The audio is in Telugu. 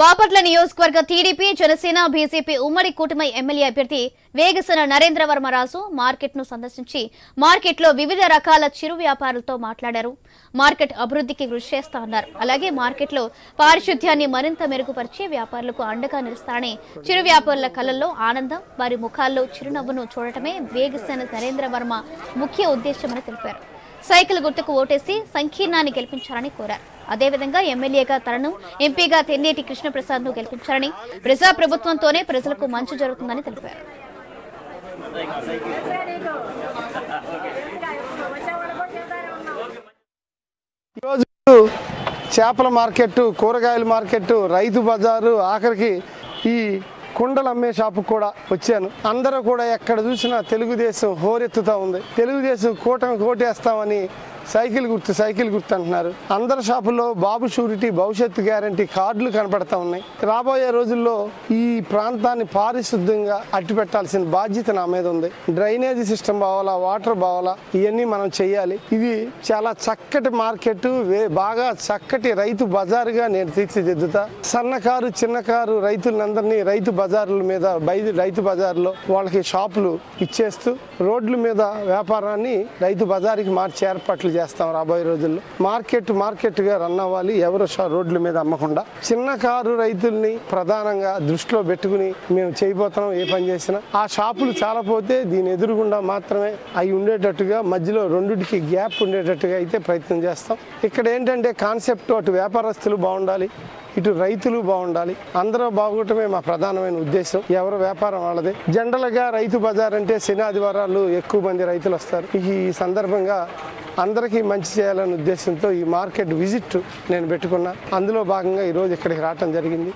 బాపట్ల నియోజకవర్గ టీడీపీ జనసేన బీజేపీ ఉమ్మడి కూటమి ఎమ్మెల్యే అభ్యర్థి వేగసన నరేంద్ర వర్మరాజు మార్కెట్ ను సందర్శించి మార్కెట్ లో వివిధ రకాల చిరు వ్యాపారులతో మాట్లాడారు. మార్కెట్ అభివృద్ధికి కృషి చేస్తామన్నారు. అలాగే మార్కెట్ లో పారిశుధ్యాన్ని మరింత మెరుగుపరిచి వ్యాపారులకు అండగా నిలుస్తారని, చిరు వ్యాపారుల కళ్ళల్లో ఆనందం, వారి ముఖాల్లో చిరునవ్వును చూడటమే వేగసన నరేంద్ర వర్మ ముఖ్య ఉద్దేశమని తెలిపారు. సైకిల్ గుర్తుకు ఓటేసి సంకీర్ణాన్ని గెలిపించాలని కోరారు. అదేవిధంగా ఎమ్మెల్యేగా తనను, ఎంపీగా తెన్నేటి కృష్ణప్రసాద్ ను గెలిపించాలని, ప్రజా ప్రభుత్వంతోనే ప్రజలకు మంచి జరుగుతుందని తెలిపారు. చేపల మార్కెట్, కూరగాయల మార్కెట్, రైతు బజారు, ఆఖరికి ఈ కుండలు అమ్మే షాపు కూడా వచ్చాను. అందరూ కూడా ఎక్కడ చూసినా తెలుగుదేశం హోరెత్తుతా ఉంది. తెలుగుదేశం కూటమి ఓటేస్తామని సైకిల్ గుర్తు అంటున్నారు. అందరి షాపుల్లో బాబు షూరిటీ, భవిష్యత్తు గ్యారంటీ కార్డులు కనపడతా ఉన్నాయి. రాబోయే రోజుల్లో ఈ ప్రాంతాన్ని పారిశుద్ధ్యంగా అట్టి పెట్టాల్సిన బాధ్యత నా మీద ఉంది. డ్రైనేజీ సిస్టమ్ బావాలా, వాటర్ బావాలా, ఇవన్నీ మనం చేయాలి. ఇది చాలా చక్కటి మార్కెట్, బాగా చక్కటి రైతు బజారుగా నేను తీర్చిదిద్దుతా. సన్నకారు, చిన్నకారు రైతులందరినీ రైతు బజారుల మీద, రైతు బజార్లో వాళ్ళకి షాపులు ఇచ్చేస్తూ రోడ్ల మీద వ్యాపారాన్ని రైతు బజారుకి మార్చి ఏర్పాట్లు చేస్తాం. రాబోయే రోజుల్లో మార్కెట్ గా రన్ అవ్వాలి. ఎవరు రోడ్ల మీద అమ్మకుండా చిన్న కారు రైతుల్ని ప్రధానంగా దృష్టిలో పెట్టుకుని మేము చేయబోతున్నాం. ఏ పని చేసినా ఆ షాపులు చాలా పోతే దీని ఎదురుగుండా మాత్రమే అవి ఉండేటట్టుగా, మధ్యలో రెండుకి గ్యాప్ ఉండేటట్టుగా అయితే ప్రయత్నం చేస్తాం. ఇక్కడ ఏంటంటే కాన్సెప్ట్, అటు వ్యాపారస్తులు బాగుండాలి, ఇటు రైతులు బాగుండాలి. అందరూ బాగోవటమే మా ప్రధానమైన ఉద్దేశం. ఎవరు వ్యాపారం వాళ్ళదే. జనరల్గా రైతు బజార్ అంటే శని ఆదివారాలు ఎక్కువ మంది రైతులు వస్తారు. ఈ సందర్భంగా అందరికీ మంచి చేయాలనే ఉద్దేశంతో ఈ మార్కెట్ విజిట్ నేను పెట్టుకున్నా. అందులో భాగంగా ఈరోజు ఇక్కడికి రావటం జరిగింది.